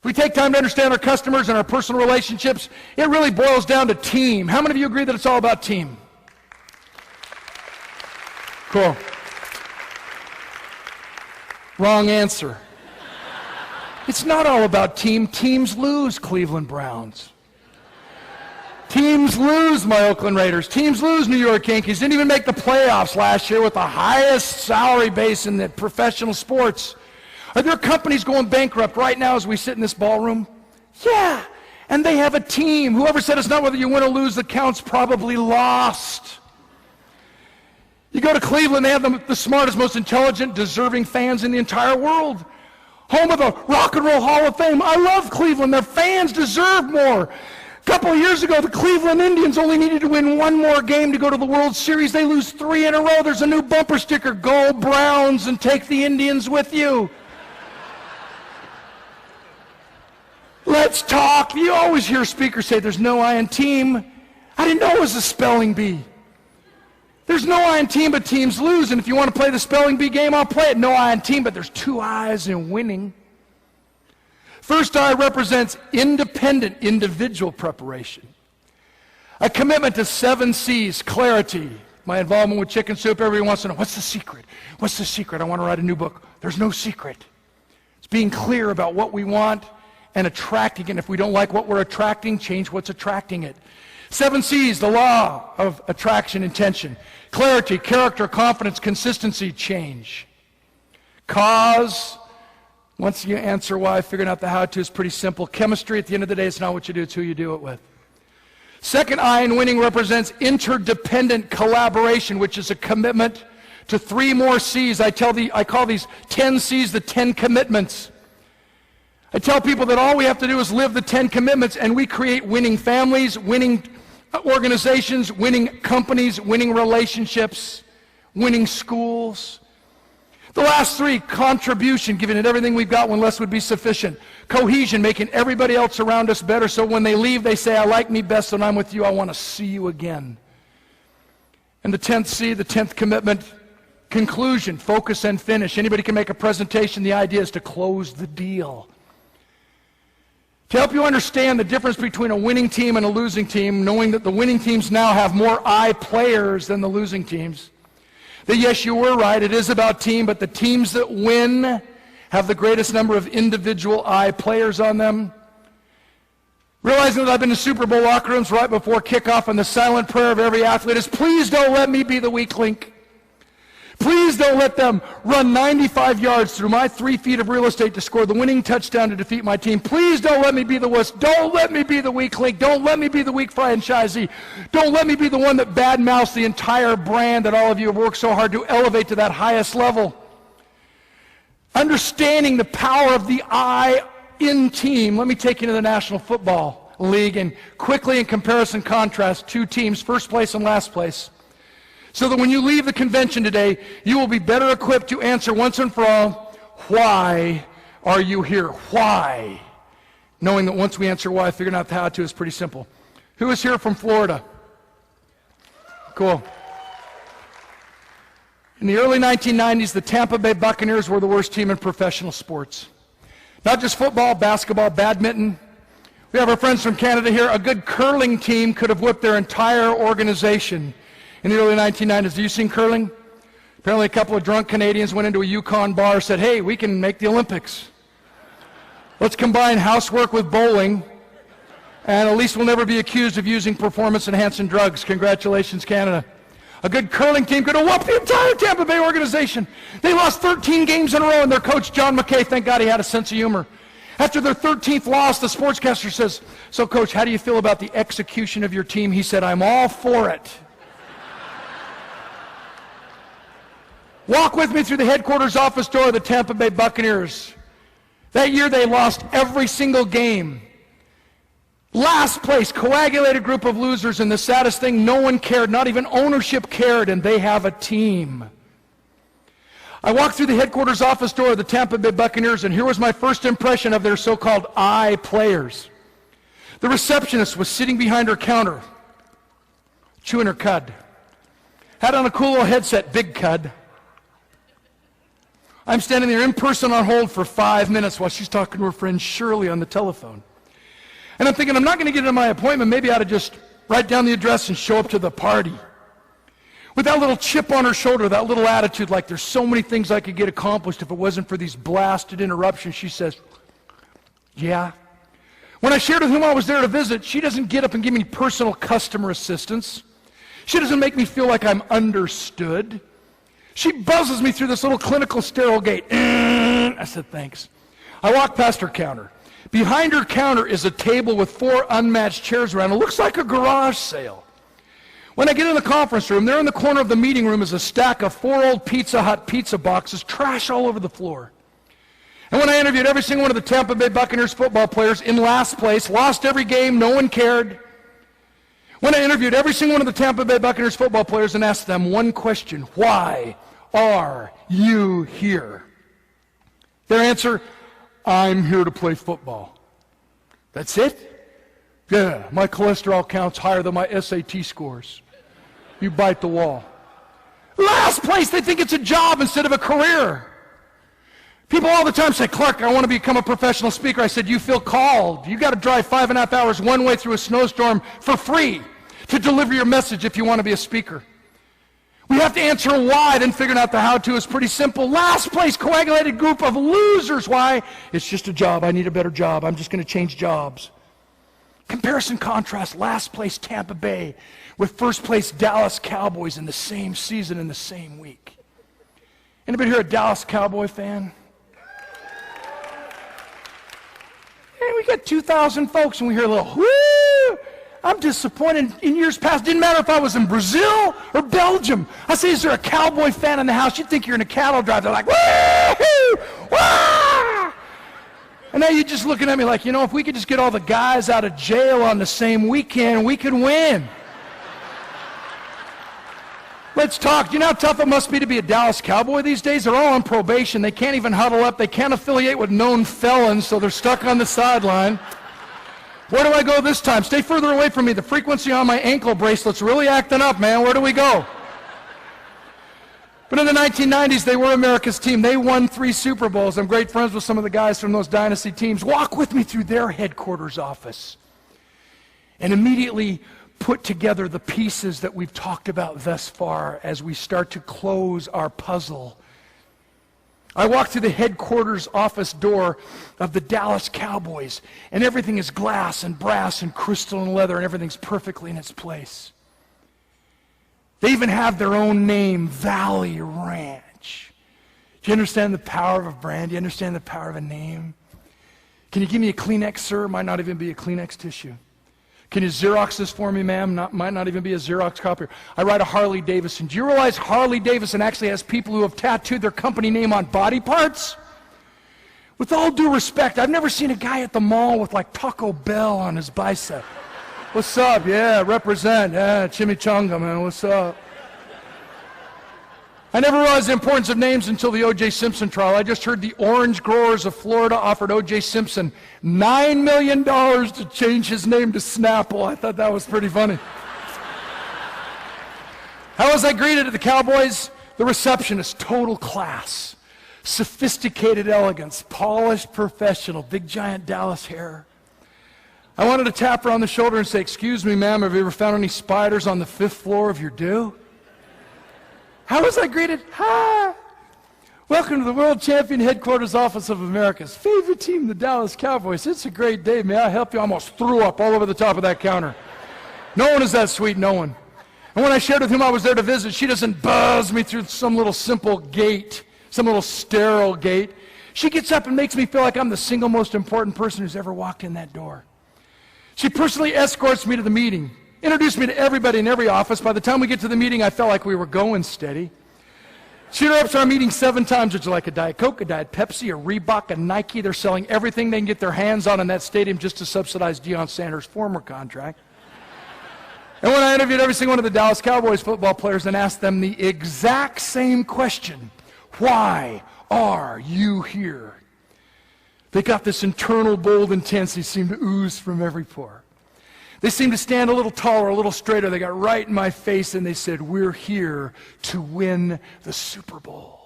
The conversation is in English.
we take time to understand our customers and our personal relationships, it really boils down to team. How many of you agree that it's all about team? Cool. Wrong answer. It's not all about team. Teams lose, Cleveland Browns. Teams lose, my Oakland Raiders. Teams lose, New York Yankees. Didn't even make the playoffs last year with the highest salary base in the professional sports. Are there companies going bankrupt right now as we sit in this ballroom? Yeah, and they have a team. Whoever said it's not whether you win or lose that counts probably lost. You go to Cleveland, they have the smartest, most intelligent, deserving fans in the entire world. Home of the Rock and Roll Hall of Fame. I love Cleveland. Their fans deserve more. A couple of years ago, the Cleveland Indians only needed to win one more game to go to the World Series. They lose 3 in a row. There's a new bumper sticker. Go Browns and take the Indians with you. Let's talk. You always hear speakers say there's no I in team. I didn't know it was a spelling bee. There's no I in team, but teams lose. And if you want to play the spelling bee game, I'll play it. No I in team, but there's 2 I's in winning. First I represents independent individual preparation. A commitment to 7 C's, clarity. My involvement with Chicken Soup, everybody wants to know, what's the secret? What's the secret? I want to write a new book. There's no secret. It's being clear about what we want and attracting it. And if we don't like what we're attracting, change what's attracting it. 7 C's, the law of attraction, intention. Clarity, character, confidence, consistency, change. Cause, once you answer why, figuring out the how-to is pretty simple. Chemistry, at the end of the day, it's not what you do, it's who you do it with. Second I in winning represents interdependent collaboration, which is a commitment to 3 more C's. I call these 10 C's the 10 commitments. I tell people that all we have to do is live the 10 commitments, and we create winning families, winning organizations, winning companies, winning relationships, winning schools. The last 3, contribution, giving it everything we've got when less would be sufficient. Cohesion, making everybody else around us better, so when they leave, they say, I like me best when I'm with you, I want to see you again. And the 10th C, the 10th commitment, conclusion, focus and finish. Anybody can make a presentation. The idea is to close the deal. To help you understand the difference between a winning team and a losing team, knowing that the winning teams now have more I players than the losing teams, that yes, you were right, it is about team, but the teams that win have the greatest number of individual I players on them. Realizing that I've been to Super Bowl locker rooms right before kickoff, and the silent prayer of every athlete is, please don't let me be the weak link. Please don't let them run 95 yards through my 3 feet of real estate to score the winning touchdown to defeat my team. Please don't let me be the wuss. Don't let me be the weak link. Don't let me be the weak franchisee. Don't let me be the one that badmouths the entire brand that all of you have worked so hard to elevate to that highest level. Understanding the power of the I in team. Let me take you to the National Football League and quickly in comparison contrast 2 teams, first place and last place. So that when you leave the convention today, you will be better equipped to answer once and for all, why are you here? Why? Knowing that once we answer why, figuring out the how to is pretty simple. Who is here from Florida? Cool. In the early 1990s, the Tampa Bay Buccaneers were the worst team in professional sports. Not just football, basketball, badminton. We have our friends from Canada here. A good curling team could have whipped their entire organization in the early 1990s. Have you seen curling? Apparently a couple of drunk Canadians went into a Yukon bar and said, hey, we can make the Olympics. Let's combine housework with bowling, and at least we'll never be accused of using performance-enhancing drugs. Congratulations, Canada. A good curling team could have whooped the entire Tampa Bay organization. They lost 13 games in a row, and their coach, John McKay, thank God he had a sense of humor. After their 13th loss, the sportscaster says, so, Coach, how do you feel about the execution of your team? He said, I'm all for it. Walk with me through the headquarters office door of the Tampa Bay Buccaneers. That year they lost every single game. Last place, coagulated group of losers, and the saddest thing, no one cared, not even ownership cared, and they have a team. I walked through the headquarters office door of the Tampa Bay Buccaneers, and here was my first impression of their so-called I players. The receptionist was sitting behind her counter, chewing her cud. Had on a cool little headset, big cud. I'm standing there in person on hold for 5 minutes while she's talking to her friend Shirley on the telephone. And I'm thinking, I'm not going to get into my appointment. Maybe I ought to just write down the address and show up to the party. With that little chip on her shoulder, that little attitude like there's so many things I could get accomplished if it wasn't for these blasted interruptions, she says, yeah. When I shared with whom I was there to visit, she doesn't get up and give me personal customer assistance. She doesn't make me feel like I'm understood. She buzzes me through this little clinical sterile gate. I said, thanks. I walk past her counter. Behind her counter is a table with 4 unmatched chairs around. It looks like a garage sale. When I get in the conference room, there in the corner of the meeting room is a stack of 4 old Pizza Hut pizza boxes, trash all over the floor. And when I interviewed every single one of the Tampa Bay Buccaneers football players in last place, lost every game, no one cared. When I interviewed every single one of the Tampa Bay Buccaneers football players and asked them one question, why are you here? Their answer, I'm here to play football. That's it? Yeah, my cholesterol count's higher than my SAT scores. You bite the wall. Last place, they think it's a job instead of a career. People all the time say, Clark, I want to become a professional speaker. I said, you feel called. You got to drive 5.5 hours one way through a snowstorm for free to deliver your message if you want to be a speaker. We have to answer why, then figuring out the how-to is pretty simple. Last place, coagulated group of losers. Why? It's just a job. I need a better job. I'm just going to change jobs. Comparison contrast, last place Tampa Bay with first place Dallas Cowboys in the same season in the same week. Anybody here a Dallas Cowboy fan? Hey, we got 2,000 folks and we hear a little, whoo! I'm disappointed. In years past, didn't matter if I was in Brazil or Belgium. I say, is there a Cowboy fan in the house? You'd think you're in a cattle drive. They're like, woo! Wah! And now you're just looking at me like, if we could just get all the guys out of jail on the same weekend, we could win. Let's talk. Do you know how tough it must be to be a Dallas Cowboy these days? They're all on probation. They can't even huddle up. They can't affiliate with known felons, so they're stuck on the sideline. Where do I go this time? Stay further away from me. The frequency on my ankle bracelet's really acting up, man. Where do we go? But in the 1990s, they were America's team. They won 3 Super Bowls. I'm great friends with some of the guys from those dynasty teams. Walk with me through their headquarters office and immediately put together the pieces that we've talked about thus far as we start to close our puzzle. I walk through the headquarters office door of the Dallas Cowboys, and everything is glass and brass and crystal and leather, and everything's perfectly in its place. They even have their own name, Valley Ranch. Do you understand the power of a brand? Do you understand the power of a name? Can you give me a Kleenex, sir? It might not even be a Kleenex tissue. Can you Xerox this for me, ma'am? Might not even be a Xerox copier. I ride a Harley Davidson. Do you realize Harley Davidson actually has people who have tattooed their company name on body parts? With all due respect, I've never seen a guy at the mall with like Taco Bell on his bicep. What's up? Yeah, represent. Yeah, chimichanga, man. What's up? I never realized the importance of names until the O.J. Simpson trial. I just heard the orange growers of Florida offered O.J. Simpson $9 million to change his name to Snapple. I thought that was pretty funny. How was I greeted at the Cowboys? The receptionist, total class, sophisticated elegance, polished professional, big giant Dallas hair. I wanted to tap her on the shoulder and say, excuse me, ma'am, have you ever found any spiders on the 5th floor of your do? How was I greeted? Hi! Welcome to the World Champion Headquarters Office of America's favorite team, the Dallas Cowboys. It's a great day. May I help you? I almost threw up all over the top of that counter. No one is that sweet, no one. And when I shared with whom I was there to visit, she doesn't buzz me through some little simple gate, some little sterile gate. She gets up and makes me feel like I'm the single most important person who's ever walked in that door. She personally escorts me to the meeting. Introduced me to everybody in every office. By the time we get to the meeting, I felt like we were going steady. She interrupts our meeting 7 times. Would you like a Diet Coke, a Diet Pepsi, a Reebok, a Nike? They're selling everything they can get their hands on in that stadium just to subsidize Deion Sanders' former contract. And when I interviewed every single one of the Dallas Cowboys football players and asked them the exact same question, why are you here? They got this internal bold intensity seemed to ooze from every pore. They seemed to stand a little taller, a little straighter. They got right in my face and they said, we're here to win the Super Bowl.